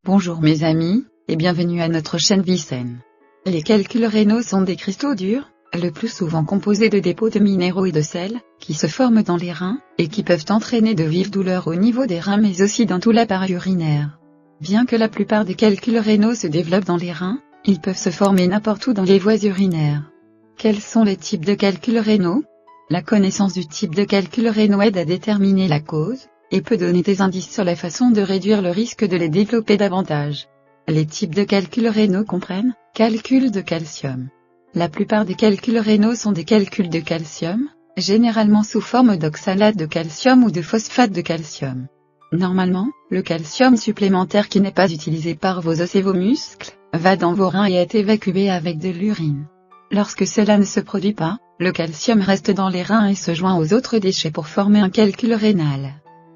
Bonjour mes amis, et bienvenue à notre chaîne Vie Saine. Les calculs rénaux sont des cristaux durs, le plus souvent composés de dépôts de minéraux et de sel, qui se forment dans les reins, et qui peuvent entraîner de vives douleurs au niveau des reins mais aussi dans tout l'appareil urinaire. Bien que la plupart des calculs rénaux se développent dans les reins, ils peuvent se former n'importe où dans les voies urinaires. Quels sont les types de calculs rénaux? La connaissance du type de calculs rénaux aide à déterminer la cause, et peut donner des indices sur la façon de réduire le risque de les développer davantage. Les types de calculs rénaux comprennent, calcul de calcium. La plupart des calculs rénaux sont des calculs de calcium, généralement sous forme d'oxalate de calcium ou de phosphate de calcium. Normalement, le calcium supplémentaire qui n'est pas utilisé par vos os et vos muscles, va dans vos reins et est évacué avec de l'urine. Lorsque cela ne se produit pas, le calcium reste dans les reins et se joint aux autres déchets pour former un calcul rénal.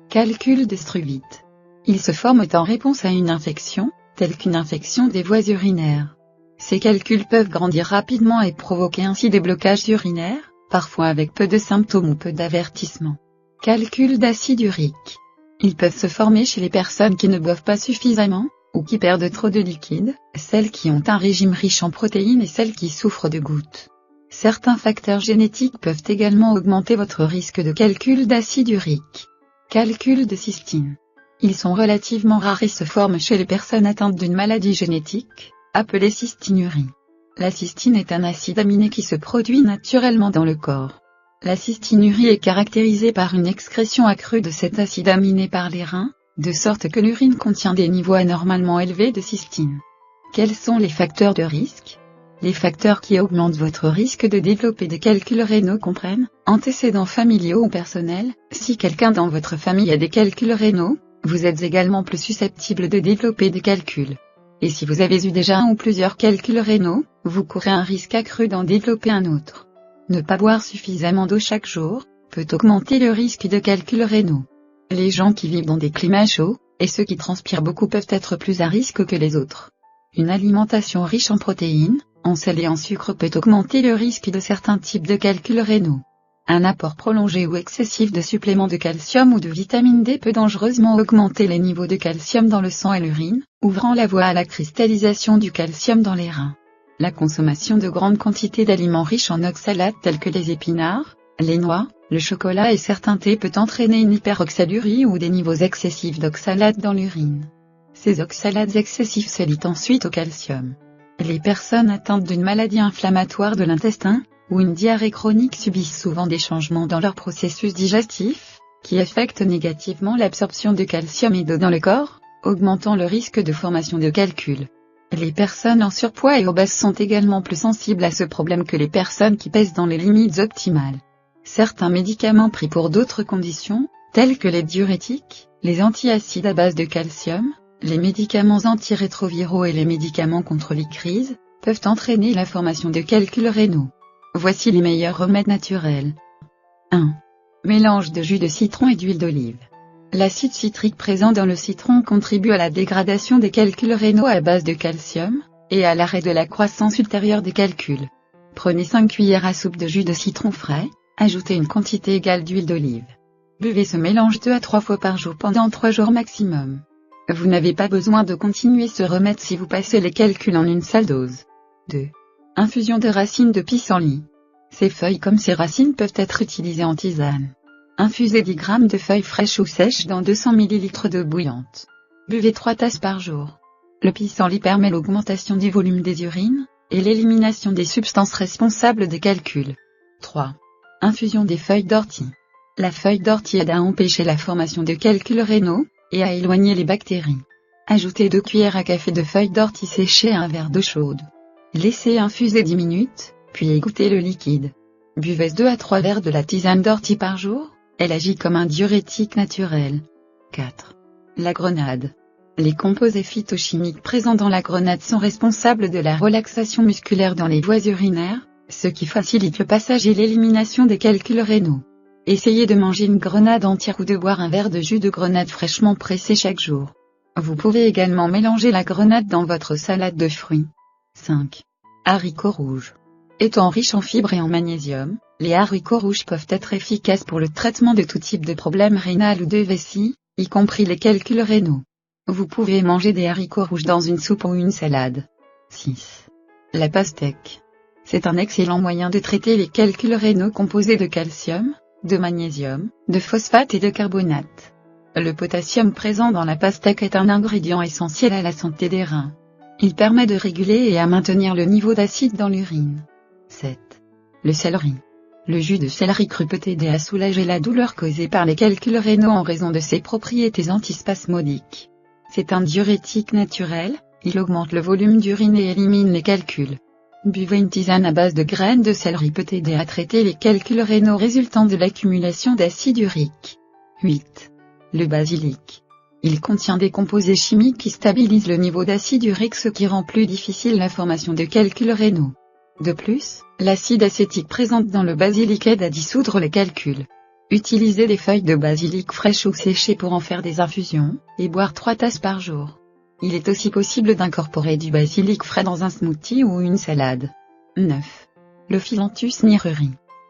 Calcul de struvite. Il se forme en réponse à une infection, telle qu'une infection des voies urinaires. Ces calculs peuvent grandir rapidement et provoquer ainsi des blocages urinaires, parfois avec peu de symptômes ou peu d'avertissements. Calcul d'acide urique. Ils peuvent se former chez les personnes qui ne boivent pas suffisamment, ou qui perdent trop de liquide, celles qui ont un régime riche en protéines et celles qui souffrent de gouttes. Certains facteurs génétiques peuvent également augmenter votre risque de calcul d'acide urique. Calcul de cystine. Ils sont relativement rares et se forment chez les personnes atteintes d'une maladie génétique, appelée cystinurie. La cystine est un acide aminé qui se produit naturellement dans le corps. La cystinurie est caractérisée par une excrétion accrue de cet acide aminé par les reins, de sorte que l'urine contient des niveaux anormalement élevés de cystine. Quels sont les facteurs de risque? Les facteurs qui augmentent votre risque de développer des calculs rénaux comprennent, antécédents familiaux ou personnels. Si quelqu'un dans votre famille a des calculs rénaux, vous êtes également plus susceptible de développer des calculs. Et si vous avez eu déjà un ou plusieurs calculs rénaux, vous courez un risque accru d'en développer un autre. Ne pas boire suffisamment d'eau chaque jour, peut augmenter le risque de calculs rénaux. Les gens qui vivent dans des climats chauds, et ceux qui transpirent beaucoup peuvent être plus à risque que les autres. Une alimentation riche en protéines, en sel et en sucre peut augmenter le risque de certains types de calculs rénaux. Un apport prolongé ou excessif de suppléments de calcium ou de vitamine D peut dangereusement augmenter les niveaux de calcium dans le sang et l'urine, ouvrant la voie à la cristallisation du calcium dans les reins. La consommation de grandes quantités d'aliments riches en oxalates tels que les épinards, les noix, le chocolat et certains thés peut entraîner une hyperoxalurie ou des niveaux excessifs d'oxalate dans l'urine. Ces oxalates excessifs se lient ensuite au calcium. Les personnes atteintes d'une maladie inflammatoire de l'intestin, ou une diarrhée chronique subissent souvent des changements dans leur processus digestif, qui affectent négativement l'absorption de calcium et d'eau dans le corps, augmentant le risque de formation de calculs. Les personnes en surpoids et obèses sont également plus sensibles à ce problème que les personnes qui pèsent dans les limites optimales. Certains médicaments pris pour d'autres conditions, tels que les diurétiques, les antiacides à base de calcium, les médicaments antirétroviraux et les médicaments contre les crises, peuvent entraîner la formation de calculs rénaux. Voici les meilleurs remèdes naturels. 1. Mélange de jus de citron et d'huile d'olive. L'acide citrique présent dans le citron contribue à la dégradation des calculs rénaux à base de calcium, et à l'arrêt de la croissance ultérieure des calculs. Prenez 5 cuillères à soupe de jus de citron frais, ajoutez une quantité égale d'huile d'olive. Buvez ce mélange 2 à 3 fois par jour pendant 3 jours maximum. Vous n'avez pas besoin de continuer ce remède si vous passez les calculs en une seule dose. 2. Infusion de racines de pissenlit. Ces feuilles comme ces racines peuvent être utilisées en tisane. Infusez 10 g de feuilles fraîches ou sèches dans 200 ml d'eau bouillante. Buvez 3 tasses par jour. Le pissenlit permet l'augmentation du volume des urines, et l'élimination des substances responsables des calculs. 3. Infusion des feuilles d'ortie. La feuille d'ortie aide à empêcher la formation de calculs rénaux, et à éloigner les bactéries. Ajoutez 2 cuillères à café de feuilles d'ortie séchées à un verre d'eau chaude. Laissez infuser 10 minutes, puis égouttez le liquide. Buvez 2 à 3 verres de la tisane d'ortie par jour, elle agit comme un diurétique naturel. 4. La grenade. Les composés phytochimiques présents dans la grenade sont responsables de la relaxation musculaire dans les voies urinaires, ce qui facilite le passage et l'élimination des calculs rénaux. Essayez de manger une grenade entière ou de boire un verre de jus de grenade fraîchement pressé chaque jour. Vous pouvez également mélanger la grenade dans votre salade de fruits. 5. Haricots rouges. Étant riches en fibres et en magnésium, les haricots rouges peuvent être efficaces pour le traitement de tout type de problèmes rénal ou de vessie, y compris les calculs rénaux. Vous pouvez manger des haricots rouges dans une soupe ou une salade. 6. La pastèque. C'est un excellent moyen de traiter les calculs rénaux composés de calcium, de magnésium, de phosphate et de carbonate. Le potassium présent dans la pastèque est un ingrédient essentiel à la santé des reins. Il permet de réguler et à maintenir le niveau d'acide dans l'urine. 7. Le céleri. Le jus de céleri cru peut aider à soulager la douleur causée par les calculs rénaux en raison de ses propriétés antispasmodiques. C'est un diurétique naturel, il augmente le volume d'urine et élimine les calculs. Buvez une tisane à base de graines de céleri peut aider à traiter les calculs rénaux résultant de l'accumulation d'acide urique. 8. Le basilic. Il contient des composés chimiques qui stabilisent le niveau d'acide urique, ce qui rend plus difficile la formation de calculs rénaux. De plus, l'acide acétique présent dans le basilic aide à dissoudre les calculs. Utilisez des feuilles de basilic fraîches ou séchées pour en faire des infusions, et boire 3 tasses par jour. Il est aussi possible d'incorporer du basilic frais dans un smoothie ou une salade. 9. Le Philanthus niruri.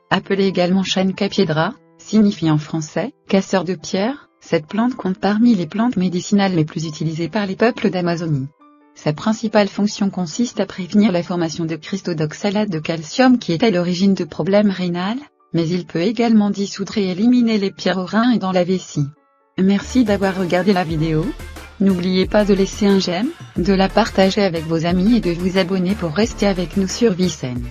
Appelé également chêne capiedra, signifie en français « casseur de pierre », cette plante compte parmi les plantes médicinales les plus utilisées par les peuples d'Amazonie. Sa principale fonction consiste à prévenir la formation de cristaux d'oxalate de calcium qui est à l'origine de problèmes rénals, mais il peut également dissoudre et éliminer les pierres aux reins et dans la vessie. Merci d'avoir regardé la vidéo. N'oubliez pas de laisser un j'aime, de la partager avec vos amis et de vous abonner pour rester avec nous sur Vicen.